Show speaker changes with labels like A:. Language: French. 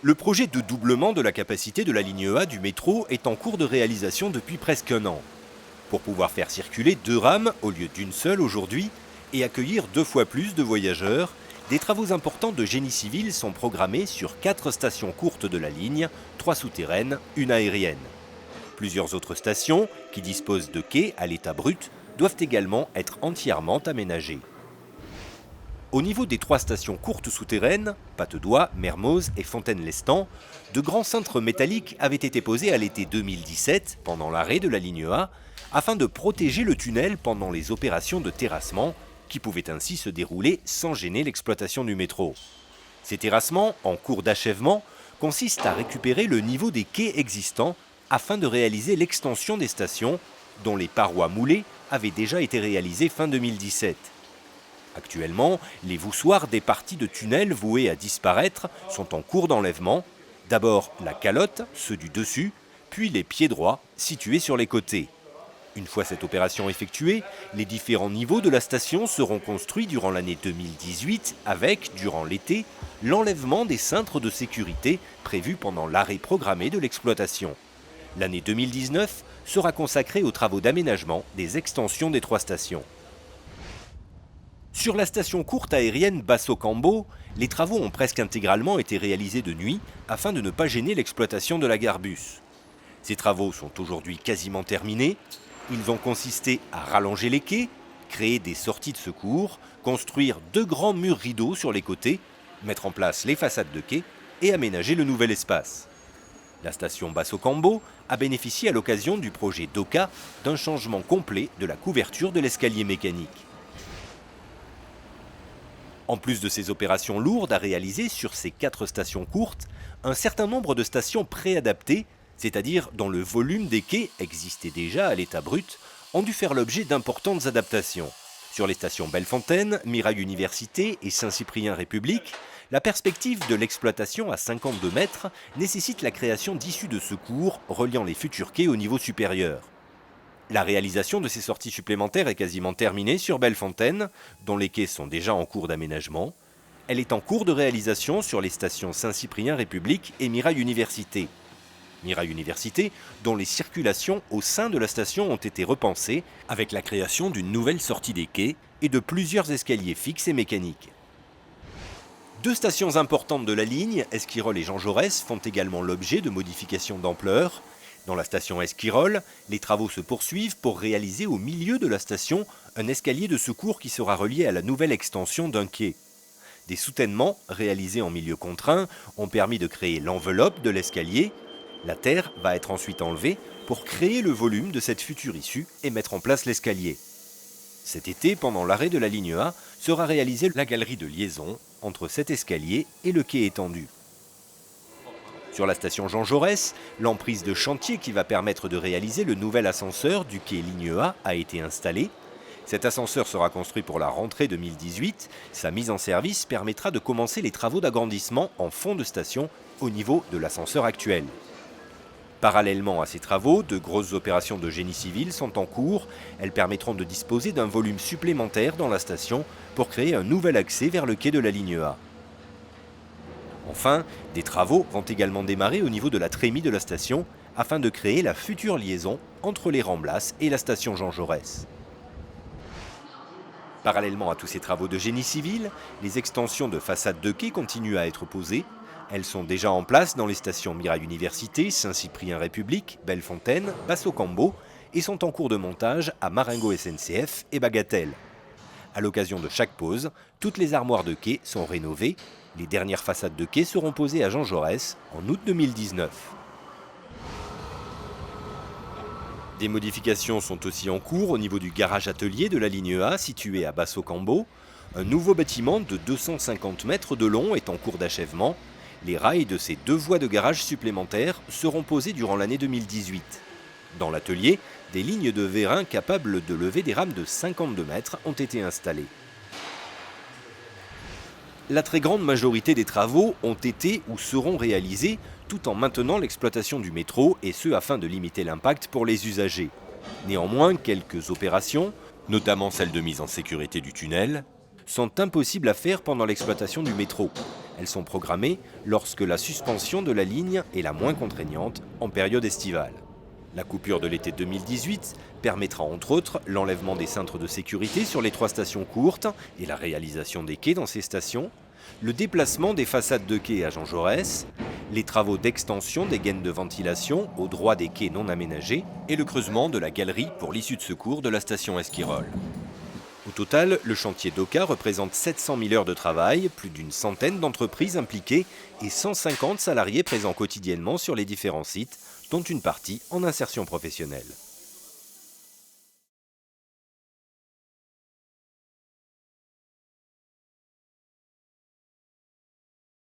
A: Le projet de doublement de la capacité de la ligne A du métro est en cours de réalisation depuis presque un an. Pour pouvoir faire circuler 2 rames au lieu d'une seule aujourd'hui et accueillir 2 fois plus de voyageurs, des travaux importants de génie civil sont programmés sur 4 stations courtes de la ligne, 3 souterraines, une aérienne. Plusieurs autres stations, qui disposent de quais à l'état brut, doivent également être entièrement aménagées. Au niveau des 3 stations courtes souterraines, Patte-d'Oie, Mermoz et Fontaine-Lestan, de grands cintres métalliques avaient été posés à l'été 2017, pendant l'arrêt de la ligne A, afin de protéger le tunnel pendant les opérations de terrassement, qui pouvaient ainsi se dérouler sans gêner l'exploitation du métro. Ces terrassements, en cours d'achèvement, consistent à récupérer le niveau des quais existants afin de réaliser l'extension des stations, dont les parois moulées avaient déjà été réalisées fin 2017. Actuellement, les voussoirs des parties de tunnel vouées à disparaître sont en cours d'enlèvement. D'abord la calotte, ceux du dessus, puis les pieds droits situés sur les côtés. Une fois cette opération effectuée, les différents niveaux de la station seront construits durant l'année 2018 avec, durant l'été, l'enlèvement des cintres de sécurité prévus pendant l'arrêt programmé de l'exploitation. L'année 2019 sera consacrée aux travaux d'aménagement des extensions des 3 stations. Sur la station courte aérienne Basso-Cambo, les travaux ont presque intégralement été réalisés de nuit afin de ne pas gêner l'exploitation de la gare bus. Ces travaux sont aujourd'hui quasiment terminés. Ils vont consister à rallonger les quais, créer des sorties de secours, construire 2 grands murs rideaux sur les côtés, mettre en place les façades de quais et aménager le nouvel espace. La station Basso-Cambo a bénéficié à l'occasion du projet DOCA d'un changement complet de la couverture de l'escalier mécanique. En plus de ces opérations lourdes à réaliser sur ces 4 stations courtes, un certain nombre de stations préadaptées, c'est-à-dire dont le volume des quais existait déjà à l'état brut, ont dû faire l'objet d'importantes adaptations. Sur les stations Bellefontaine, Mirail Université et Saint-Cyprien République, la perspective de l'exploitation à 52 mètres nécessite la création d'issues de secours reliant les futurs quais au niveau supérieur. La réalisation de ces sorties supplémentaires est quasiment terminée sur Bellefontaine, dont les quais sont déjà en cours d'aménagement. Elle est en cours de réalisation sur les stations Saint-Cyprien République et Mirail Université. Mirail Université, dont les circulations au sein de la station ont été repensées avec la création d'une nouvelle sortie des quais et de plusieurs escaliers fixes et mécaniques. 2 stations importantes de la ligne, Esquirol et Jean Jaurès, font également l'objet de modifications d'ampleur. Dans la station Esquirol, les travaux se poursuivent pour réaliser au milieu de la station un escalier de secours qui sera relié à la nouvelle extension d'un quai. Des soutènements, réalisés en milieu contraint, ont permis de créer l'enveloppe de l'escalier. La terre va être ensuite enlevée pour créer le volume de cette future issue et mettre en place l'escalier. Cet été, pendant l'arrêt de la ligne A, sera réalisée la galerie de liaison entre cet escalier et le quai étendu. Sur la station Jean Jaurès, l'emprise de chantier qui va permettre de réaliser le nouvel ascenseur du quai ligne A été installée. Cet ascenseur sera construit pour la rentrée 2018. Sa mise en service permettra de commencer les travaux d'agrandissement en fond de station au niveau de l'ascenseur actuel. Parallèlement à ces travaux, de grosses opérations de génie civil sont en cours. Elles permettront de disposer d'un volume supplémentaire dans la station pour créer un nouvel accès vers le quai de la ligne A. Enfin, des travaux vont également démarrer au niveau de la trémie de la station afin de créer la future liaison entre les Ramblas et la station Jean Jaurès. Parallèlement à tous ces travaux de génie civil, les extensions de façades de quai continuent à être posées. Elles sont déjà en place dans les stations Mirail Université, Saint-Cyprien République, Bellefontaine, Basso-Cambo et sont en cours de montage à Marengo SNCF et Bagatelle. À l'occasion de chaque pause, toutes les armoires de quai sont rénovées. Les dernières façades de quai seront posées à Jean Jaurès en août 2019. Des modifications sont aussi en cours au niveau du garage-atelier de la ligne A situé à Basso-Cambo. Un nouveau bâtiment de 250 mètres de long est en cours d'achèvement. Les rails de ces 2 voies de garage supplémentaires seront posés durant l'année 2018. Dans l'atelier, des lignes de vérins capables de lever des rames de 52 mètres ont été installées. La très grande majorité des travaux ont été ou seront réalisés tout en maintenant l'exploitation du métro et ce afin de limiter l'impact pour les usagers. Néanmoins, quelques opérations, notamment celle de mise en sécurité du tunnel, sont impossibles à faire pendant l'exploitation du métro. Elles sont programmées lorsque la suspension de la ligne est la moins contraignante en période estivale. La coupure de l'été 2018 permettra entre autres l'enlèvement des cintres de sécurité sur les 3 stations courtes et la réalisation des quais dans ces stations, le déplacement des façades de quais à Jean Jaurès, les travaux d'extension des gaines de ventilation au droit des quais non aménagés et le creusement de la galerie pour l'issue de secours de la station Esquirol. Au total, le chantier d'Oka représente 700 000 heures de travail, plus d'une centaine d'entreprises impliquées et 150 salariés présents quotidiennement sur les différents sites, dont une partie en insertion professionnelle.